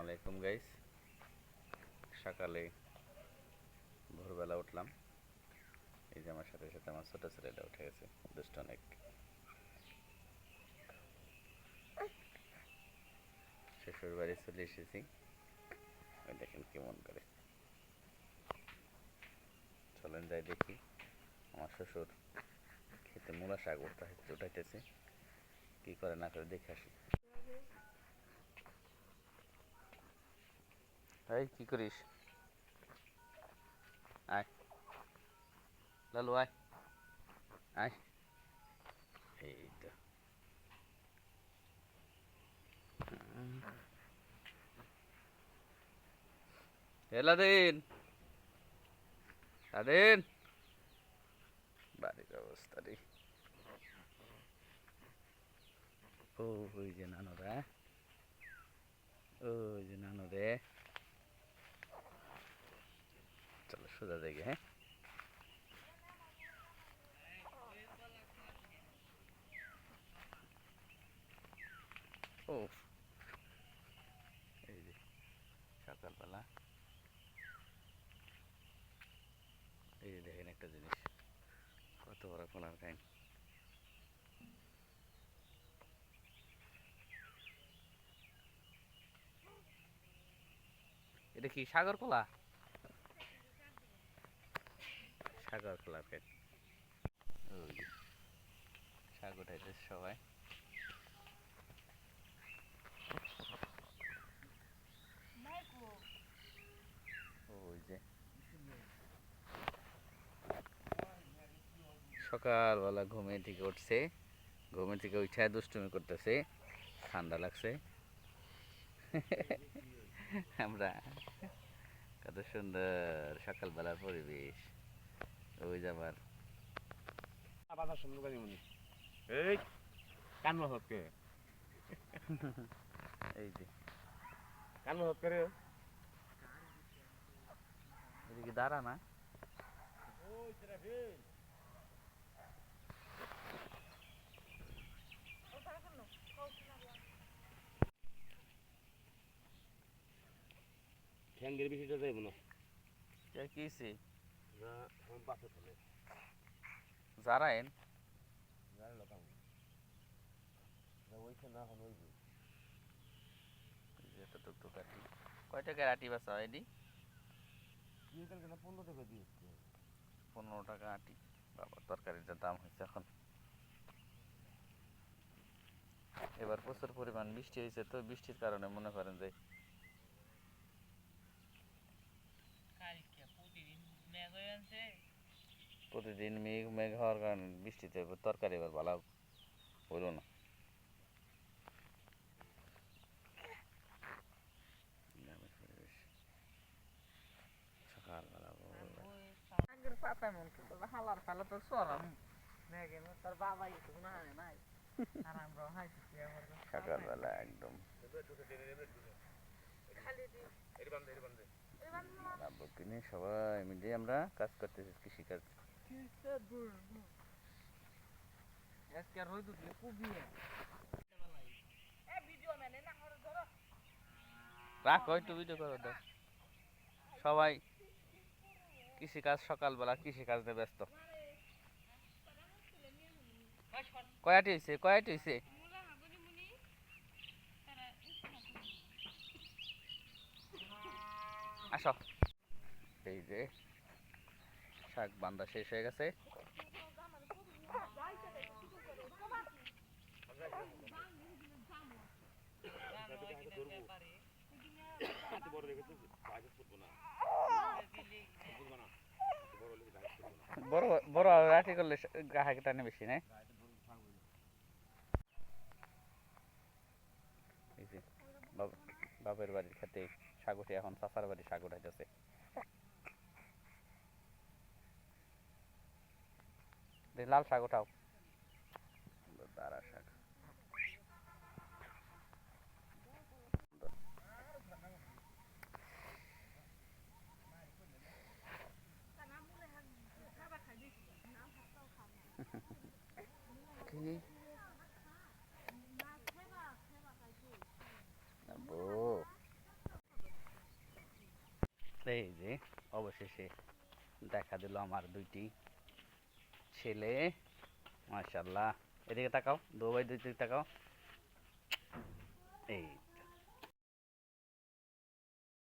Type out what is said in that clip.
আলাইকুম গাইস। সকালে ভোরবেলা উঠলাম। এই যে আমার সাথে সাথে আমার ছোট ছেলেটা উঠে গেছে, দুষ্ট অনেক। শ্বশুর বাড়ি চলে এসেছি, ওই দেখেন কেমন করে। চলেন যাই দেখি। আমার শ্বশুর খেতে মূলা শাক উঠাইতেছে, কি করে না করে দেখে আসি। এই কি করিস? আয় লালু, আয় আয়। এই তো এলাদিন, লাদিন, বাড়ির অবস্থা রে। ওই যে নানুরা, ওই যে নানু রে। চলো সোজা দেখে, হ্যাঁ। ও এই যে সকালবেলা, এই যে দেখেন একটা জিনিস, কত বড় কলার কাইন। এটা কি সাগর কলা? সাগর কলার কাইন। ওই যে শাক উঠাইতেছে সবাই। ওই যে সকালবেলা ঘুমে থেকে উঠছে, ঘুমে থেকে উঠে দুষ্টুমি করতেছে, ঠান্ডা লাগছে। আমরা কত সুন্দর সকালবেলার পরিবেশ। ওই যে আবার বাজার শুনবো গাড়ি মনি এই কান্না হচ্ছে এই যে কান্না হচ্ছে রে এদিকে দাঁড়া না। ওই ট্রাফিক ঠ্যাঙ্গের বেশিটা যাইব না কিছি না এখন বাসে চলে জারাইন জানি লোকাম ওইখানে না এখন ওইব এত টুকটুক আটি। কয় টাকার আটি বাসা এডি? তুই কালকে না 15 টাকা দিয়েছে 15 টাকা আটি। বাবা, তরকারির যা দাম হয়েছে এখন। এবার প্রচুর পরিমাণ বৃষ্টি হয়েছে, তো বৃষ্টির কারণে মনে করেন যে প্রতিদিন মেঘ মেঘ হওয়ার কারণে বৃষ্টিতে তরকারি এবার ভালো হইল না। গ্রামের পরিবেশ সকালবেলা আগের পাতা মন কিন্তু হালার ফালা তো সরম মেঘে তোর বাবা একটু না নাই আর আমরা হাসি সকালবেলা একদম খালি দি এর বান্দে কিনে সবাই মিলে আমরা কাজ করতেছি, কৃষিকাজ। কিসে দূর আজকে রই দুধলে কুবি এ ভিডিও মানে না করে ধরো রাখো একটু ভিডিও করো দাও। সবাই কৃষিকাজ, সকালবেলা কৃষিকাজ নিয়ে ব্যস্ত। কয়াটি হয়েছে, কয়াটি হয়েছে? আসো। এই যে শাক বান্দা শেষ হয়ে গেছে। বড় দেখে তো বাইরে ফুটবো না বুঝবা না বড় লেগে বাইরে ফুটবো না বড় বড় রাখি করলে গাহাকে টানে বেশি না। এই যে বাপের বাড়ির খেতে শাক উঠে, এখন চাচার বাড়ি শাক উঠাইতেছে। লাল শাক উঠাও, দাঁড়া শাক। কি আব্বু এই যে অবশেষে দেখা দিল আমার দুইটি ছেলে, মাশাআল্লাহ। এদিকে তাকাও, দুই ভাই দুই দিকে তাকাও। এই